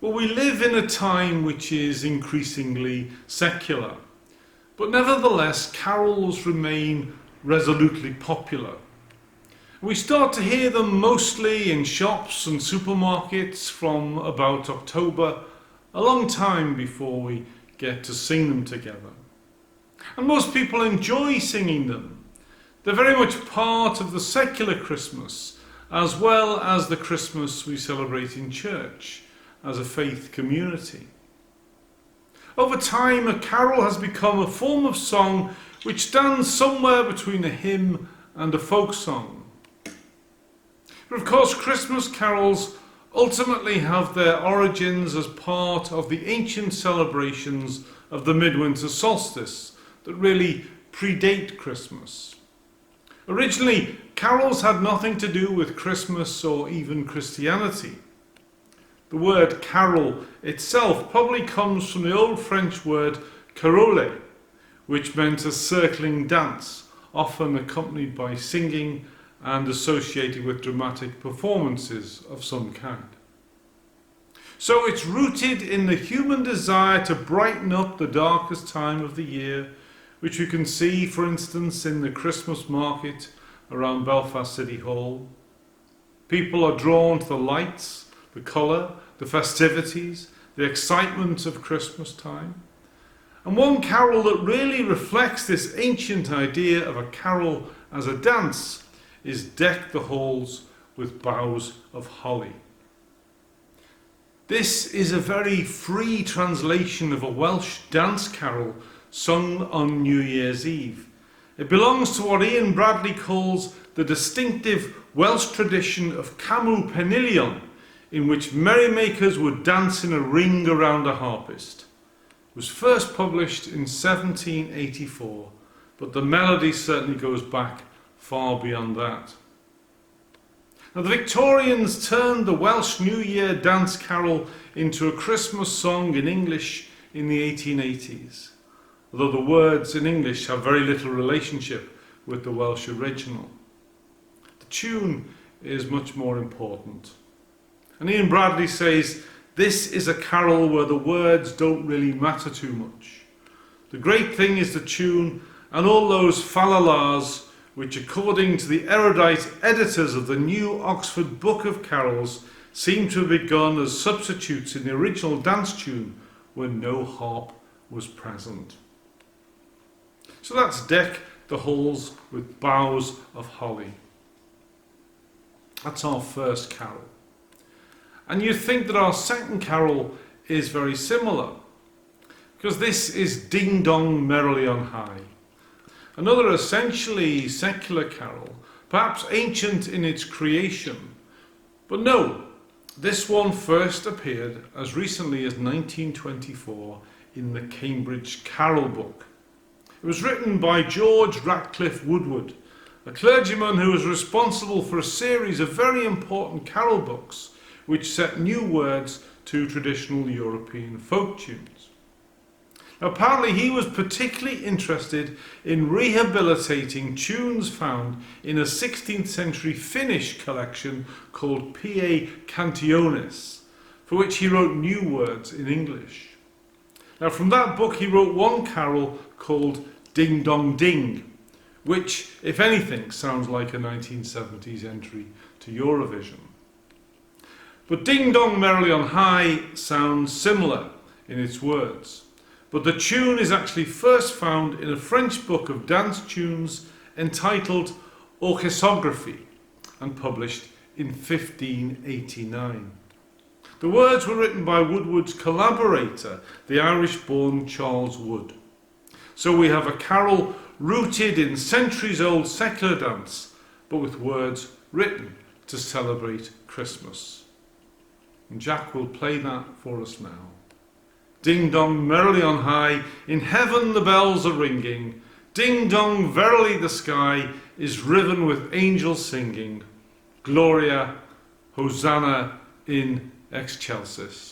But we live in a time which is increasingly secular. But nevertheless, carols remain resolutely popular. We start to hear them mostly in shops and supermarkets from about October, a long time before we get to sing them together. And most people enjoy singing them. They're very much part of the secular Christmas, as well as the Christmas we celebrate in church as a faith community. Over time, a carol has become a form of song which stands somewhere between a hymn and a folk song. But of course, Christmas carols ultimately have their origins as part of the ancient celebrations of the midwinter solstice that really predate Christmas. Originally, carols had nothing to do with Christmas or even Christianity. The word carol itself probably comes from the old French word caroler, which meant a circling dance, often accompanied by singing and associated with dramatic performances of some kind. So it's rooted in the human desire to brighten up the darkest time of the year, which you can see, for instance, in the Christmas market around Belfast City Hall. People are drawn to the lights, the colour, the festivities, the excitement of Christmas time. And one carol that really reflects this ancient idea of a carol as a dance is "Deck the Halls with Boughs of Holly." This is a very free translation of a Welsh dance carol sung on New Year's Eve. It belongs to what Ian Bradley calls the distinctive Welsh tradition of Camu Penillion, in which merrymakers would dance in a ring around a harpist. It was first published in 1784, but the melody certainly goes back far beyond that. Now, the Victorians turned the Welsh New Year dance carol into a Christmas song in English in the 1880s, although the words in English have very little relationship with the Welsh original. The tune is much more important. And Ian Bradley says, "This is a carol where the words don't really matter too much. The great thing is the tune and all those falalas which, according to the erudite editors of the New Oxford Book of Carols, seem to have begun as substitutes in the original dance tune when no harp was present." So that's "Deck the Halls with Boughs of Holly." That's our first carol. And you'd think that our second carol is very similar, because this is "Ding Dong Merrily on High," another essentially secular carol, perhaps ancient in its creation. But no, this one first appeared as recently as 1924 in the Cambridge Carol Book. It was written by George Ratcliffe Woodward, a clergyman who was responsible for a series of very important carol books which set new words to traditional European folk tunes. Now, apparently he was particularly interested in rehabilitating tunes found in a 16th century Finnish collection called Pie Cantiones, for which he wrote new words in English. Now, from that book he wrote one carol called "Ding Dong Ding," which, if anything, sounds like a 1970s entry to Eurovision. But "Ding Dong Merrily on High" sounds similar in its words, but the tune is actually first found in a French book of dance tunes entitled Orchesography and published in 1589. The words were written by Woodward's collaborator, the Irish-born Charles Wood. So we have a carol rooted in centuries-old secular dance, but with words written to celebrate Christmas. And Jack will play that for us now. Ding dong merrily on high, in heaven the bells are ringing. Ding dong, verily the sky is riven with angels singing. Gloria, Hosanna in excelsis.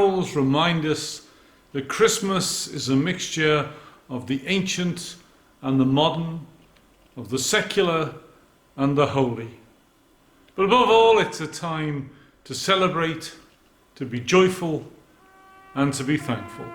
carols remind us that Christmas is a mixture of the ancient and the modern, of the secular and the holy. But above all, it's a time to celebrate, to be joyful, and to be thankful.